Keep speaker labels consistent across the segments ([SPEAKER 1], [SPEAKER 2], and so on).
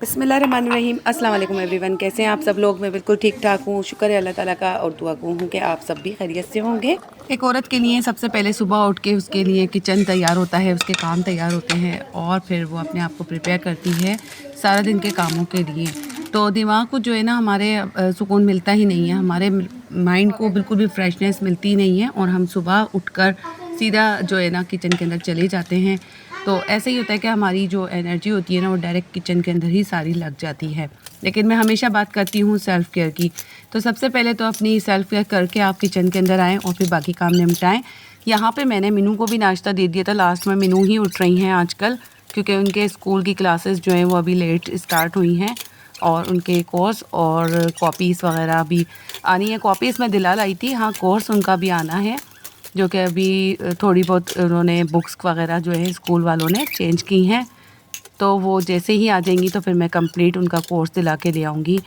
[SPEAKER 1] बिस्मिल्लाहिर्रहमानिर्रहीम अस्सलाम वालेकुम एवरीवन। कैसे हैं आप सब लोग? मैं बिल्कुल ठीक ठाक हूँ, शुक्र है अल्लाह ताला का, और दुआ हूँ कि आप सब भी खैरियत से होंगे। एक औरत के लिए सबसे पहले सुबह उठ के उसके लिए किचन तैयार होता है, उसके काम तैयार होते हैं और फिर वो अपने आप को प्रिपेयर करती है सारा दिन के कामों के लिए। तो दिमाग को जो है ना हमारे सुकून मिलता ही नहीं है, हमारे माइंड को बिल्कुल भी फ्रेशनेस मिलती नहीं है और हम सुबह उठकर सीधा जो है ना किचन के अंदर चले जाते हैं। तो ऐसे ही होता है कि हमारी जो एनर्जी होती है ना वो डायरेक्ट किचन के अंदर ही सारी लग जाती है। लेकिन मैं हमेशा बात करती हूँ सेल्फ़ केयर की। तो सबसे पहले तो अपनी सेल्फ़ केयर करके आप किचन के अंदर आएँ और फिर बाकी काम निपटाएँ। यहाँ पे मैंने मीनू को भी नाश्ता दे दिया था, लास्ट में मीनू ही उठ रही हैं आजकल, क्योंकि उनके स्कूल की क्लासेस जो हैं वो अभी लेट स्टार्ट हुई हैं और उनके कोर्स और कॉपीज़ वगैरह भी आनी है। कॉपीज़ मैं दिला लाई थी, हाँ कोर्स उनका भी आना है, जो कि अभी थोड़ी बहुत उन्होंने बुक्स वगैरह जो है स्कूल वालों ने चेंज की हैं। तो वो जैसे ही आ जाएंगी तो फिर मैं कंप्लीट उनका कोर्स दिला के ले आऊँगी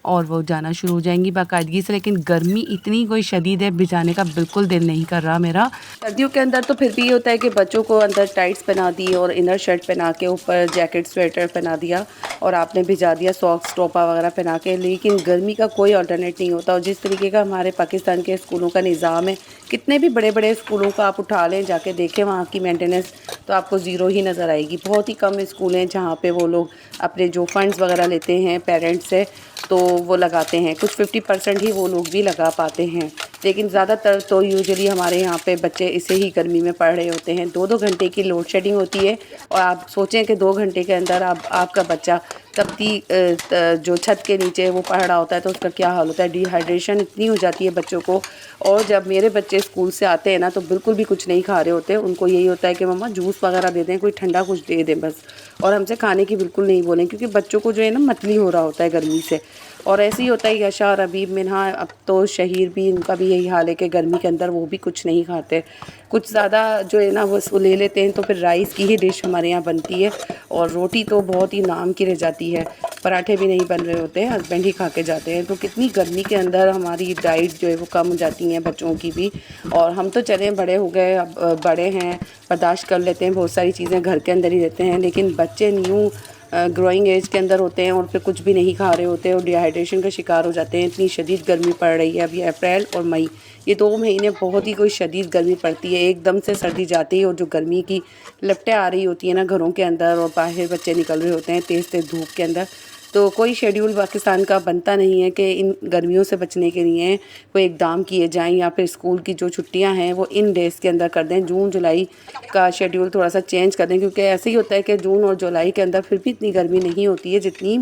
[SPEAKER 1] और वो जाना शुरू हो जाएंगी बाकायदगी से। लेकिन गर्मी इतनी कोई शदीद है, भिजाने का बिल्कुल दिल नहीं कर रहा मेरा। सर्दियों के अंदर तो फिर भी ये होता है कि बच्चों को अंदर टाइट्स पहना दी और इनर शर्ट पहना के ऊपर जैकेट स्वेटर पहना दिया और आपने भिजा दिया सॉक्स टोपा वगैरह पहना के। लेकिन गर्मी का कोई अल्टरनेट नहीं होता। और जिस तरीके का हमारे पाकिस्तान के स्कूलों का निज़ाम है, कितने भी बड़े बड़े स्कूलों का आप उठा लें, जाके देखें वहाँ की मेंटेनेंस, तो आपको ज़ीरो ही नज़र आएगी। बहुत ही कम स्कूल हैं जहाँ पे वो लोग अपने जो फंड्स वगैरह लेते हैं पेरेंट्स से तो वो लगाते हैं, कुछ 50% ही वो लोग भी लगा पाते हैं। लेकिन ज़्यादातर तो यूजुअली हमारे यहाँ पे बच्चे इसे ही गर्मी में पढ़ रहे होते हैं। 2-2 घंटे की लोड शेडिंग होती है और आप सोचें कि 2 घंटे के अंदर आपका बच्चा तपती जो छत के नीचे वो पढ़ रहा होता है तो उसका क्या हाल होता है। डिहाइड्रेशन इतनी हो जाती है बच्चों को। और जब मेरे बच्चे स्कूल से आते हैं ना तो बिल्कुल भी कुछ नहीं खा रहे होते। उनको यही होता है कि मम्मा जूस वगैरह दे दें, कोई ठंडा कुछ दे दें बस, और हमसे खाने की बिल्कुल नहीं बोलें, क्योंकि बच्चों को जो है ना मतली हो रहा होता है गर्मी से। और ऐसे ही होता है यशा और अबीब, मिन्हा, अब तो शहीर भी, इनका भी यही हाल है कि गर्मी के अंदर वो भी कुछ नहीं खाते। कुछ ज़्यादा जो है ना वो ले लेते हैं तो फिर राइस की ही डिश हमारे यहाँ बनती है और रोटी तो बहुत ही नाम की रह जाती है। पराठे भी नहीं बन रहे होते हैं, हस्बैंड ही खा के जाते हैं। तो कितनी गर्मी के अंदर हमारी डाइट जो है वो कम हो जाती हैं बच्चों की भी। और हम तो चलें बड़े हो गए, अब बड़े हैं, बर्दाश्त कर लेते हैं, बहुत सारी चीज़ें घर के अंदर ही रहते हैं। लेकिन बच्चे न्यू ग्रोइंग एज के अंदर होते हैं और फिर कुछ भी नहीं खा रहे होते हैं और डिहाइड्रेशन का शिकार हो जाते हैं। इतनी शदीद गर्मी पड़ रही है अभी अप्रैल और मई, ये 2 महीने बहुत ही कोई शदीद गर्मी पड़ती है। एकदम से सर्दी जाती है और जो गर्मी की लपटें आ रही होती हैं ना घरों के अंदर, और बाहर बच्चे निकल रहे होते हैं तेज़ तेज़ धूप के अंदर, तो कोई शेड्यूल पाकिस्तान का बनता नहीं है कि इन गर्मियों से बचने के लिए कोई इकदाम किए जाएं या फिर स्कूल की जो छुट्टियां हैं वो इन डेज़ के अंदर कर दें। जून जुलाई का शेड्यूल थोड़ा सा चेंज कर दें, क्योंकि ऐसे ही होता है कि जून और जुलाई के अंदर फिर भी इतनी गर्मी नहीं होती है जितनी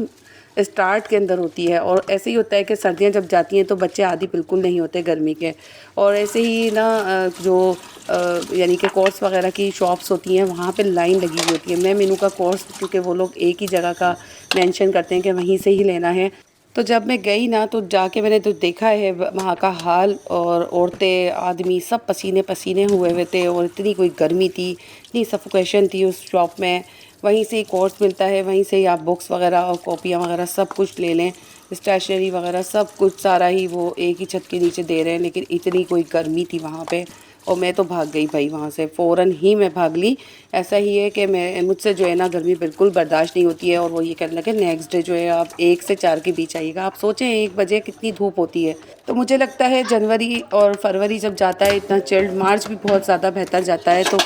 [SPEAKER 1] स्टार्ट के अंदर होती है। और ऐसे ही होता है कि सर्दियां जब जाती हैं तो बच्चे आदी बिल्कुल नहीं होते गर्मी के। और ऐसे ही ना जो यानी कि कोर्स वगैरह की शॉप्स होती हैं वहाँ पे लाइन लगी हुई होती है। मैं मीनू का कोर्स, क्योंकि वो लोग एक ही जगह का मेंशन करते हैं कि वहीं से ही लेना है, तो जब मैं गई ना तो जाके मैंने तो देखा है वहाँ का हाल, और औरतें आदमी सब पसीने पसीने हुए हुए थे और इतनी कोई गर्मी थी, इतनी सफोकेशन थी उस शॉप में। वहीं से ही कोर्स मिलता है, वहीं से ही आप बुक्स वगैरह और कॉपियाँ वगैरह सब कुछ ले लें, स्टेशनरी वगैरह सब कुछ सारा ही वो एक ही छत के नीचे दे रहे हैं। लेकिन इतनी कोई गर्मी थी वहाँ पे और मैं तो भाग गई भाई वहाँ से, फ़ौरन ही मैं भाग ली। ऐसा ही है कि मैं मुझसे जो है ना गर्मी बिल्कुल बर्दाश्त नहीं होती है। और वो ये कहने लगे नेक्स्ट डे जो है आप 1 से 4 के बीच आइएगा। आप सोचें 1 बजे कितनी धूप होती है। तो मुझे लगता है जनवरी और फरवरी जब जाता है इतना चिल्ड, मार्च भी बहुत ज़्यादा बेहतर जाता है, तो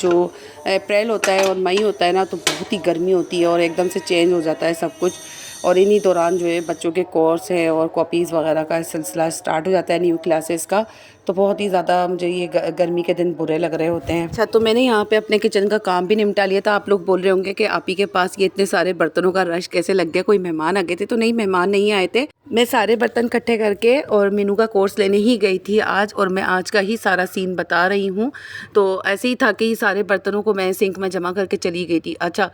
[SPEAKER 1] जो अप्रैल होता है और मई होता है ना तो बहुत ही गर्मी होती है और एकदम से चेंज हो जाता है सब कुछ। और इन्हीं दौरान जो है बच्चों के कोर्स हैं और कॉपीज़ वगैरह का सिलसिला स्टार्ट हो जाता है, न्यू क्लासेस का। तो बहुत ही ज़्यादा मुझे ये गर्मी के दिन बुरे लग रहे होते हैं। अच्छा, तो मैंने यहाँ पे अपने किचन का काम भी निपटा लिया था। आप लोग बोल रहे होंगे कि आप ही के पास ये इतने सारे बर्तनों का रश कैसे लग गया, कोई मेहमान आ गए थे? तो नहीं, मेहमान नहीं आए थे। मैं सारे बर्तन इकट्ठे करके और मीनू का कोर्स लेने ही गई थी आज, और मैं आज का ही सारा सीन बता रही हूँ। तो ऐसे ही था कि सारे बर्तनों को मैं सिंक में जमा करके चली गई थी। अच्छा,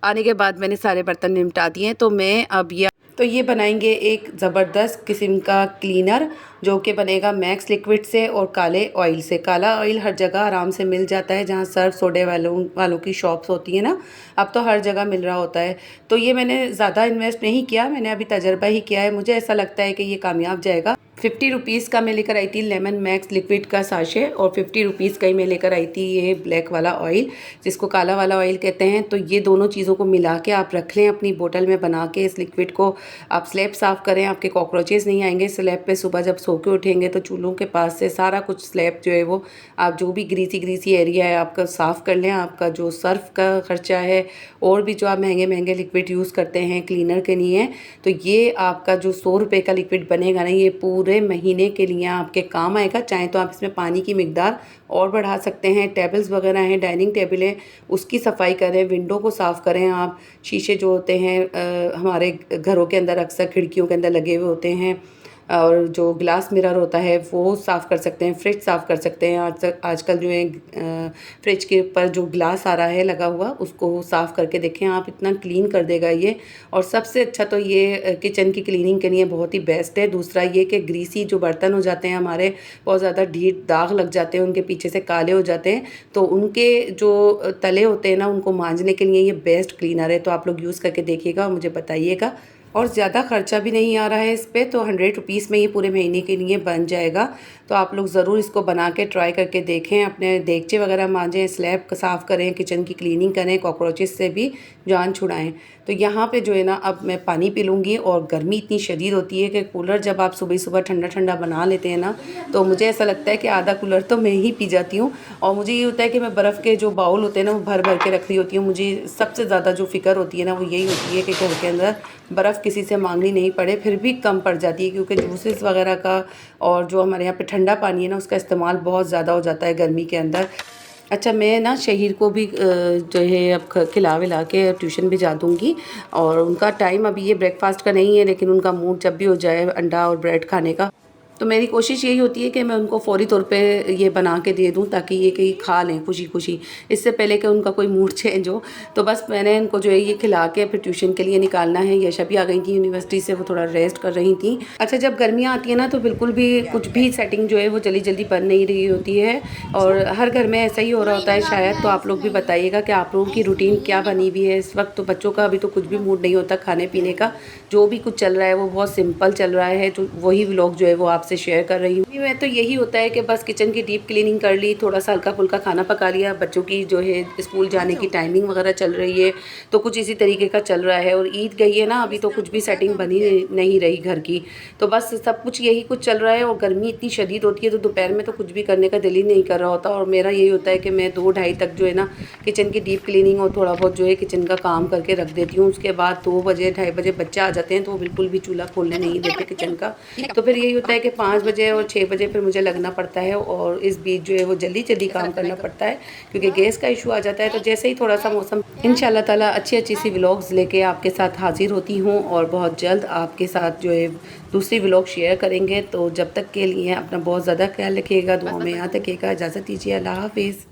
[SPEAKER 1] आने के बाद मैंने सारे बर्तन निपटा दिए। तो मैं अब ये बनाएंगे एक ज़बरदस्त किस्म का क्लीनर, जो कि बनेगा मैक्स लिक्विड से और काले ऑयल से। काला ऑयल हर जगह आराम से मिल जाता है, जहाँ सर्फ सोडे वालों की शॉप्स होती है ना, अब तो हर जगह मिल रहा होता है। तो ये मैंने ज़्यादा इन्वेस्ट नहीं किया, मैंने अभी तजर्बा ही किया है। मुझे ऐसा लगता है कि ये कामयाब जाएगा। ₹50 का मैं लेकर आई थी लेमन मैक्स लिक्विड का साशे, और ₹50 का ही मैं लेकर आई थी ये ब्लैक वाला ऑयल, जिसको काला वाला ऑयल कहते हैं। तो ये दोनों चीज़ों को मिला के आप रख लें अपनी बोतल में बना के। इस लिक्विड को आप स्लैब साफ़ करें, आपके कॉकरोचेस नहीं आएंगे स्लैब पे। सुबह जब सो के उठेंगे तो चूल्हों के पास से सारा कुछ स्लैब जो है वो, आप जो भी ग्रीसी एरिया है आपका साफ़ कर लें। आपका जो सर्फ का ख़र्चा है और भी जो आप महंगे लिक्विड यूज़ करते हैं क्लीनर के लिए, तो ये आपका जो ₹100 का लिक्विड बनेगा ना, ये पूरे महीने के लिए आपके काम आएगा। चाहे तो आप इसमें पानी की मिकदार और बढ़ा सकते हैं। टेबल्स वगैरह हैं, डाइनिंग टेबल है, उसकी सफाई करें, विंडो को साफ़ करें आप। शीशे जो होते हैं हमारे घरों के अंदर अक्सर खिड़कियों के अंदर लगे हुए होते हैं, और जो ग्लास मिरर होता है वो साफ़ कर सकते हैं। फ्रिज साफ़ कर सकते हैं। आजकल जो है फ्रिज के ऊपर जो ग्लास आ रहा है लगा हुआ, उसको साफ़ करके देखें आप, इतना क्लीन कर देगा ये। और सबसे अच्छा तो ये किचन की क्लीनिंग के लिए बहुत ही बेस्ट है। दूसरा ये कि ग्रीसी जो बर्तन हो जाते हैं हमारे, बहुत ज़्यादा ढीठ दाग लग जाते हैं, उनके पीछे से काले हो जाते हैं, तो उनके जो तले होते हैं ना, उनको मांजने के लिए ये बेस्ट क्लीनर है। तो आप लोग यूज़ करके देखिएगा और मुझे बताइएगा। और ज़्यादा ख़र्चा भी नहीं आ रहा है इस पे, तो ₹100 में ये पूरे महीने के लिए बन जाएगा। तो आप लोग ज़रूर इसको बना के ट्राई करके देखें। अपने देगचे वगैरह मांजें, स्लैब साफ़ करें, किचन की क्लीनिंग करें, कॉकरोचेस से भी जान छुड़ाएं। तो यहाँ पे जो है ना, अब मैं पानी पी लूँगी। और गर्मी इतनी शदीद होती है कि कूलर जब आप सुबह ठंडा बना लेते हैं ना, तो मुझे ऐसा लगता है कि आधा कूलर तो मैं ही पी जाती हूँ। और मुझे ये होता है कि मैं बर्फ़ के जो बाउल होते हैं ना, वो भर के रख रही होती हूँ। मुझे सबसे ज़्यादा जो फ़िक्र होती है ना, वो यही होती है कि घर के अंदर बर्फ़ किसी से मांगनी नहीं पड़े। फिर भी कम पड़ जाती है, क्योंकि जूसेस वगैरह का और जो हमारे यहाँ पे ठंडा पानी है ना, उसका इस्तेमाल बहुत ज़्यादा हो जाता है गर्मी के अंदर। अच्छा, मैं ना शहीर को भी जो है अब खिला विला के ट्यूशन भिजा दूँगी। और उनका टाइम अभी ये ब्रेकफास्ट का नहीं है, लेकिन उनका मूड जब भी हो जाए अंडा और ब्रेड खाने का, तो मेरी कोशिश यही होती है कि मैं उनको फ़ौरी तौर पे ये बना के दे दूँ, ताकि ये कहीं खा लें खुशी इससे पहले कि उनका कोई मूड चेंज हो। तो बस मैंने इनको जो है ये खिला के फिर ट्यूशन के लिए निकालना है। यशा भी आ गई थी यूनिवर्सिटी से, वो थोड़ा रेस्ट कर रही थी। अच्छा, जब गर्मियाँ आती हैं ना, तो बिल्कुल भी कुछ भी सेटिंग जो है वो जल्दी बन नहीं रही होती है, और हर घर में ऐसा ही हो रहा होता है शायद। तो आप लोग भी बताइएगा कि आप लोगों की रूटीन क्या बनी हुई है इस वक्त। तो बच्चों का अभी तो कुछ भी मूड नहीं होता खाने पीने का, जो भी कुछ चल रहा है वो बहुत सिंपल चल रहा है। तो वही व्लॉग जो है वो आपसे शेयर कर रही हूँ। मैं तो यही होता है कि बस किचन की डीप क्लीनिंग कर ली, थोड़ा सा हल्का फुल्का खाना पका लिया। बच्चों की जो है स्कूल जाने की टाइमिंग वगैरह चल रही है, तो कुछ इसी तरीके का चल रहा है। और ईद गई है ना, अभी तो कुछ भी सेटिंग बनी नहीं रही घर की, तो बस सब कुछ यही कुछ चल रहा है। और गर्मी इतनी शदीद होती है, तो दोपहर में तो कुछ भी करने का दिल ही नहीं कर रहा होता। और मेरा यही होता है कि मैं 2-2:30 तक जो है ना किचन की डीप क्लीनिंग और थोड़ा बहुत जो है किचन का काम करके रख देती हूँ। उसके बाद 2 बजे 2:30 बजे बच्चे आ जाते हैं, तो वो बिल्कुल भी चूल्हा खोलने नहीं देते किचन का। तो फिर यही होता है कि 5 बजे और 6 बजे फिर मुझे लगना पड़ता है। और इस बीच जो है वो जल्दी काम करना पड़ता है, क्योंकि गैस का इशू आ जाता है। तो जैसे ही थोड़ा सा मौसम, इंशाल्लाह ताला अच्छी सी व्लॉग्स लेके आपके साथ हाजिर होती हूँ। और बहुत जल्द आपके साथ जो है दूसरी व्लॉग शेयर करेंगे। तो जब तक के लिए अपना बहुत ज़्यादा ख्याल रखिएगा, दुआ में याद रखिएगा। इजाज़त दीजिए, अल्लाह हाफिज़।